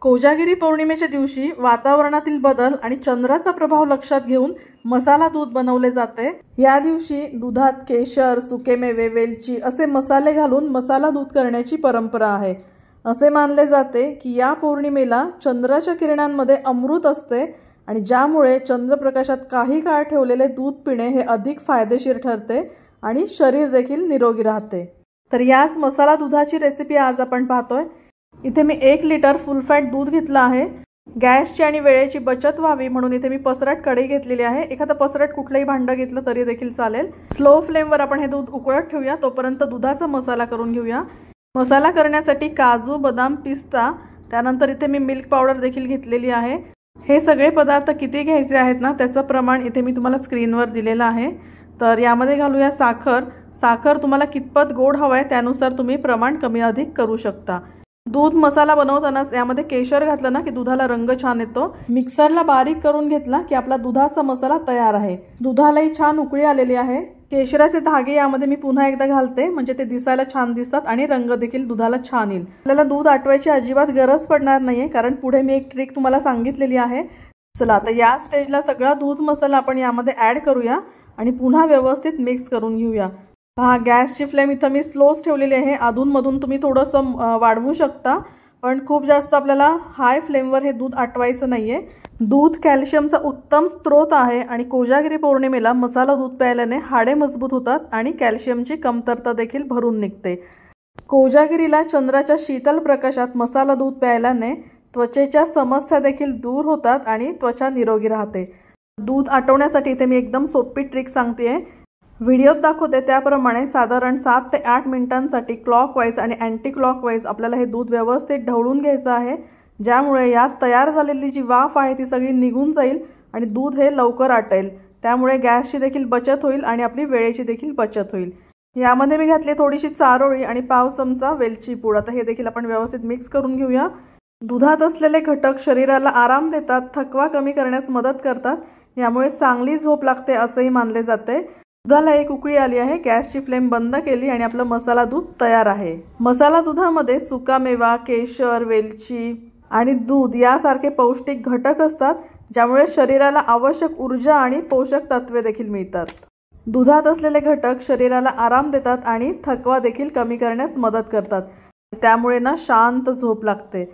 कोजागिरी पौर्णिमेच्या दिवशी वातावरणातील बदल आणि चंद्राचा प्रभाव लक्षात घेऊन मसाला दूध बनवले जाते। या दिवशी दुधात केशर, सुकेमेवे, वेलची असे मसाले घालून मसाला दूध करण्याची परंपरा आहे। असे मानले जाते की या पौर्णिमेला चंद्राच्या किरणांमध्ये अमृत असते आणि ज्यामुळे चंद्रप्रकाशात काही काळ ठेवलेले दूध पिणे हे अधिक फायदेशीर ठरते आणि शरीर देखील निरोगी राहते। तर याच मसाला दुधाची रेसिपी आज आपण पाहतोय। इथे मी 1 लिटर फुल फॅट दूध घेतला आहे। गॅसची आणि वेळेची बचत व्हावी म्हणून इथे मी पसरट कढई घेतलेली आहे। एखादा पसरट कुठलंही भांडं घेतलं तरी देखील चालेल। स्लो फ्लेमवर आपण हे दूध उकळत ठेवूया, तोपर्यंत दुधाचा मसाला करून घेऊया। मसाला करण्यासाठी काजू, बदाम, पिस्ता, त्यानंतर इथे मी मिल्क पावडर देखील घेतलेली आहे। हे सगळे पदार्थ किती घ्यायचे आहेत ना त्याचं प्रमाण इथे मी तुम्हाला स्क्रीनवर दिलेलं आहे। तर यामध्ये घालूया साखर। साखर तुम्हाला कितपत गोड हवंय त्यानुसार तुम्ही प्रमाण कमी अधिक करू शकता। दूध मसाला बनवतानाच यामध्ये केशर घातलं ना की दुधाला रंग छान येतो। मिक्सरला बारीक करून घेतला की आपला दुधाचा मसाला तयार आहे। दुधालाही छान उकळी आलेली आहे। केशराचे धागे यामध्ये मी पुन्हा एकदा घालते म्हणजे ते दिसायला छान दिसतात आणि रंग देखील दुधाला छान येईल। आपल्याला दूध आटवायची अजिबात गरज पडणार नाहीये कारण पुढे मी एक ट्रिक तुम्हाला सांगितलेली आहे। चला आता या स्टेजला सगळा दूध मसाला आपण यामध्ये ऍड करूया आणि पुन्हा व्यवस्थित मिक्स करून घेऊया। पहा गॅसची फ्लेम इथं मी स्लोच ठेवलेली आहे। अधूनमधून तुम्ही थोडंसं वाढवू शकता, पण खूप जास्त आपल्याला हाय फ्लेमवर हे दूध आटवायचं नाहीये। दूध कॅल्शियमचा उत्तम स्रोत आहे आणि कोजागिरी पौर्णिमेला मसाला दूध प्यायल्याने हाडे मजबूत होतात आणि कॅल्शियमची कमतरता देखील भरून निघते। कोजागिरीला चंद्राच्या शीतल प्रकाशात मसाला दूध प्यायल्याने त्वचेच्या समस्या देखील दूर होतात आणि त्वचा निरोगी राहते। दूध आटवण्यासाठी इथे मी एकदम सोपी ट्रिक सांगतेय। व्हिडिओत दाखवते त्याप्रमाणे साधारण 7 ते 8 मिनिटांसाठी क्लॉकवाईज आणि अँटी क्लॉकवाईज आपल्याला हे दूध व्यवस्थित ढवळून घ्यायचं आहे, ज्यामुळे यात तयार झालेली जी वाफ आहे ती सगळी निघून जाईल आणि दूध हे लवकर आटेल। त्यामुळे गॅसची देखील बचत होईल आणि आपली वेळेची देखील बचत होईल। यामध्ये मी घातली थोडीशी चारोळी आणि पाव चमचा वेलची पूड। आता हे देखील आपण व्यवस्थित मिक्स करून घेऊया। दुधात असलेले घटक शरीराला आराम देतात, थकवा कमी करण्यास मदत करतात, यामुळे चांगली झोप लागते असेही मानले जाते। दुधाला एक उकळी आली आहे। गॅसची फ्लेम बंद केली आणि आपलं मसाला दूध तयार आहे। मसाला दुधामध्ये सुकामेवा, केशर, वेलची आणि दूध यासारखे पौष्टिक घटक असतात, ज्यामुळे शरीराला आवश्यक ऊर्जा आणि पोषक तत्वे देखील मिळतात। दुधात असलेले घटक शरीराला आराम देतात आणि थकवा देखील कमी करण्यास मदत करतात, त्यामुळे ना शांत झोप लागते।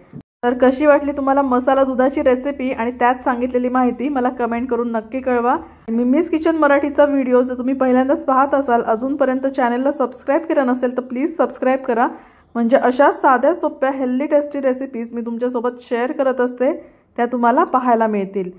तर कशी वाटली तुम्हाला मसाला दुधाची रेसिपी आणि त्यात सांगितलेली माहिती मला कमेंट करून नक्की कळवा। मिमीज किचन मराठीचा व्हिडिओ जर तुम्ही पहिल्यांदाच पाहत असाल, अजूनपर्यंत चॅनलला सबस्क्राइब केलं नसेल तर प्लीज सबस्क्राइब करा, म्हणजे अशा साध्या सोप्या हेल्दी टेस्टी रेसिपीज मी तुमच्यासोबत शेअर करत असते त्या तुम्हाला पाहायला मिळतील।